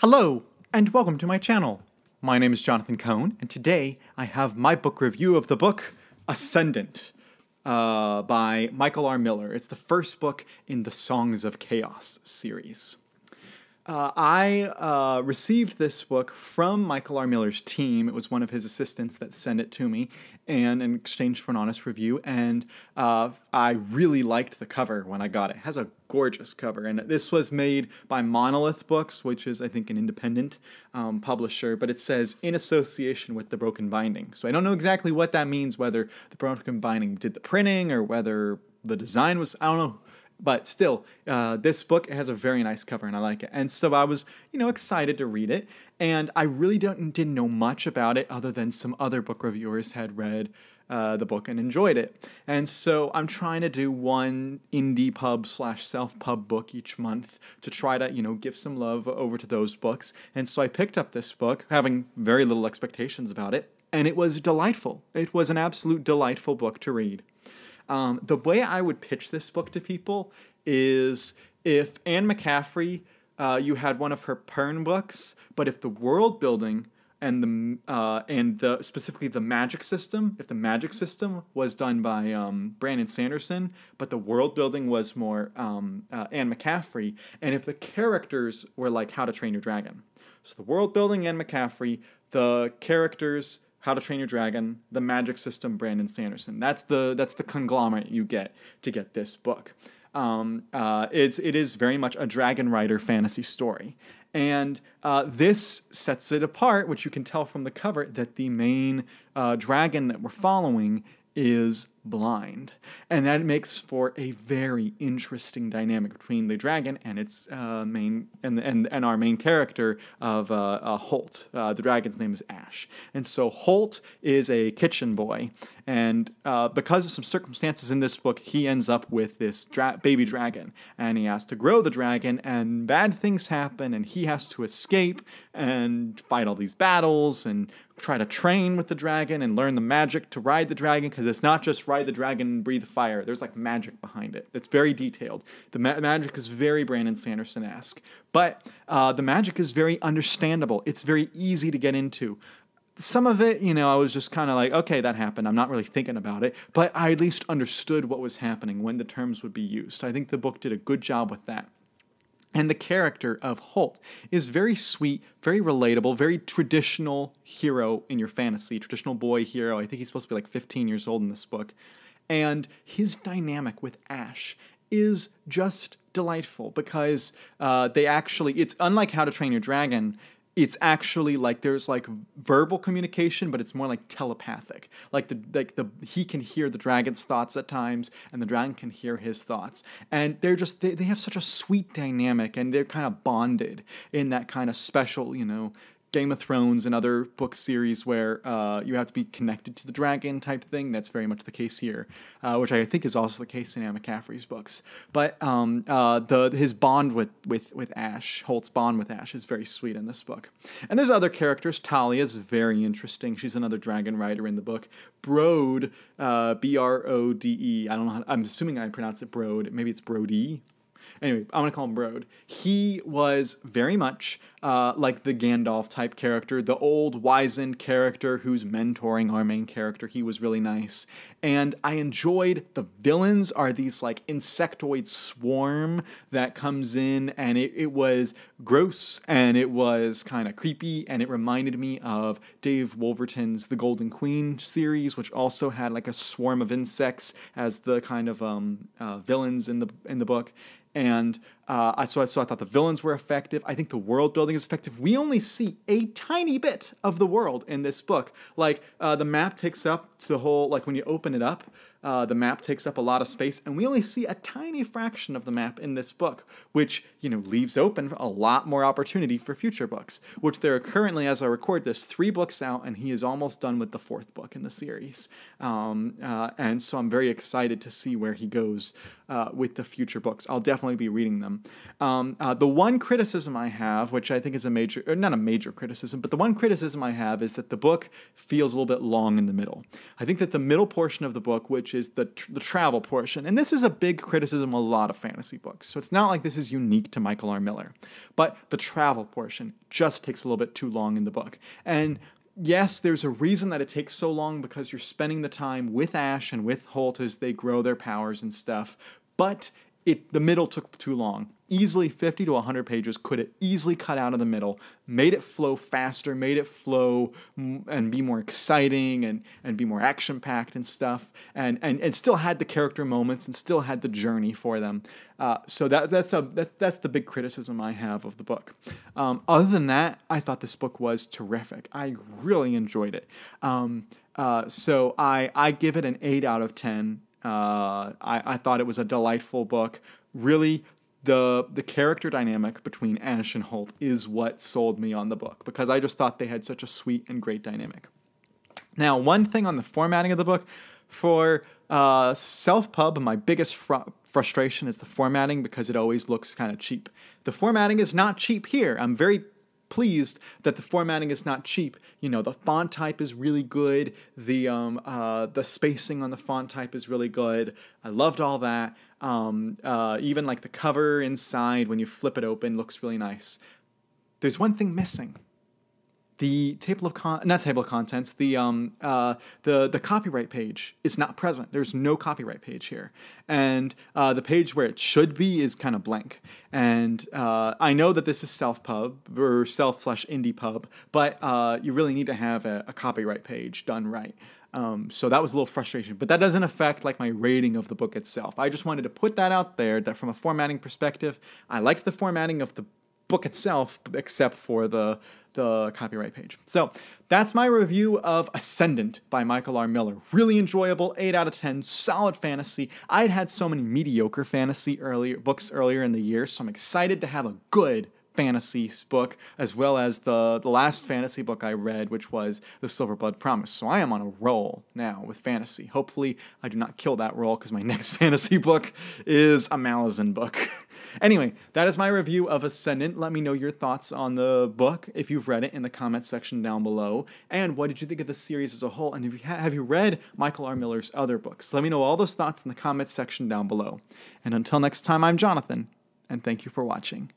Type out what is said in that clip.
Hello, and welcome to my channel. My name is Jonathan Cohn, and today I have my book review of the book Ascendant by Michael R. Miller. It's the first book in the Songs of Chaos series. I received this book from Michael R. Miller's team. It was one of his assistants that sent it to me, and in exchange for an honest review. And I really liked the cover when I got it. It has a gorgeous cover, and this was made by Monolith Books, which is, I think, an independent publisher. But it says in association with the Broken Binding. So I don't know exactly what that means. Whether the Broken Binding did the printing or whether the design was, I don't know. But still, this book has a very nice cover, and I like it. And so I was, excited to read it. And I really didn't know much about it other than some other book reviewers had read the book and enjoyed it. And so I'm trying to do one indie pub / self-pub book each month to try to, give some love over to those books. And so I picked up this book, having very little expectations about it, and it was delightful. It was an absolute delightful book to read. The way I would pitch this book to people is if Anne McCaffrey, you had one of her Pern books, but if the world building and the specifically the magic system, if the magic system was done by Brandon Sanderson, but the world building was more Anne McCaffrey, and if the characters were like How to Train Your Dragon, so the world building Anne McCaffrey, the characters How to Train Your Dragon, the magic system, Brandon Sanderson. That's the conglomerate you get to get this book. It is very much a dragon rider fantasy story. And this sets it apart, which you can tell from the cover, that the main dragon that we're following is blind, and that makes for a very interesting dynamic between the dragon and its main and our main character of Holt. The dragon's name is Ash, and so Holt is a kitchen boy, and because of some circumstances in this book, he ends up with this baby dragon, and he has to grow the dragon, and bad things happen, and he has to escape and fight all these battles and try to train with the dragon and learn the magic to ride the dragon, because it's not just ride the dragon and breathe fire. There's like magic behind it. It's very detailed. The magic is very Brandon Sanderson-esque, but the magic is very understandable. It's very easy to get into. Some of it, I was just kind of like, okay, that happened. I'm not really thinking about it, but I at least understood what was happening, when the terms would be used. So I think the book did a good job with that. And the character of Holt is very sweet, very relatable, very traditional hero in your fantasy, traditional boy hero. I think he's supposed to be like 15 years old in this book. And his dynamic with Ash is just delightful because it's unlike How to Train Your Dragon. It's actually like there's like verbal communication, but it's more like telepathic. He can hear the dragon's thoughts at times, and the dragon can hear his thoughts. And they have such a sweet dynamic, and they're kind of bonded in that kind of special, Game of Thrones and other book series where you have to be connected to the dragon type thing. That's very much the case here, which I think is also the case in Anne McCaffrey's books. But his bond with Ash, Holt's bond with Ash, is very sweet in this book. And there's other characters. Talia is very interesting. She's another dragon rider in the book. Brode, Brode. I don't know. I'm assuming I pronounce it Brode. Maybe it's Brody. Anyway, I'm going to call him Brode. He was very much like the Gandalf-type character, the old, wizened character who's mentoring our main character. He was really nice. And I enjoyed the villains are these like insectoid swarm that comes in, and it was gross, and it was kind of creepy, and it reminded me of Dave Wolverton's The Golden Queen series, which also had like a swarm of insects as the kind of villains in the book. And so I thought the villains were effective. I think the world building is effective. We only see a tiny bit of the world in this book. Like the map takes up the whole, like when you open it up, the map takes up a lot of space, and we only see a tiny fraction of the map in this book, which, leaves open a lot more opportunity for future books, which there are currently, as I record this, 3 books out, and he is almost done with the 4th book in the series. And so I'm very excited to see where he goes with the future books. I'll definitely be reading them. criticism. The one criticism I have, which I think is a major, or not a major criticism, but the one criticism I have is that the book feels a little bit long in the middle. I think that the middle portion of the book, which is the travel portion, and this is a big criticism of a lot of fantasy books, so it's not like this is unique to Michael R. Miller, but the travel portion just takes a little bit too long in the book. And yes, there's a reason that it takes so long, because you're spending the time with Ash and with Holt as they grow their powers and stuff, but the middle took too long. Easily 50 to 100 pages could have easily cut out of the middle, made it flow faster, made it flow and be more exciting and be more action-packed and stuff, and still had the character moments and still had the journey for them. So that's the big criticism I have of the book. Other than that, I thought this book was terrific. I really enjoyed it. So I give it an 8 out of 10. I thought it was a delightful book. Really, the character dynamic between Ash and Holt is what sold me on the book, because I just thought they had such a sweet and great dynamic. Now, one thing on the formatting of the book, for self-pub, my biggest frustration is the formatting, because it always looks kind of cheap. The formatting is not cheap here. I'm very pleased that the formatting is not cheap. You know, the font type is really good. The spacing on the font type is really good. I loved all that. Even like the cover inside, when you flip it open, looks really nice. There's one thing missing. The not table of contents, the copyright page is not present. There's no copyright page here. And the page where it should be is kind of blank. And I know that this is self-pub, or self/indie pub, but you really need to have a copyright page done right. So that was a little frustration, but that doesn't affect like my rating of the book itself. I just wanted to put that out there, that from a formatting perspective, I liked the formatting of the book itself, except for the copyright page. So that's my review of Ascendant by Michael R. Miller. Really enjoyable, 8 out of 10, solid fantasy. I'd had so many mediocre fantasy books earlier in the year, so I'm excited to have a good fantasy book, as well as the last fantasy book I read, which was The Silverblood Promise. So I am on a roll now with fantasy. Hopefully I do not kill that roll, because my next fantasy book is a Malazan book. Anyway, that is my review of Ascendant. Let me know your thoughts on the book, if you've read it, in the comments section down below. And what did you think of the series as a whole? And have you read Michael R. Miller's other books? Let me know all those thoughts in the comments section down below. And until next time, I'm Jonathan, and thank you for watching.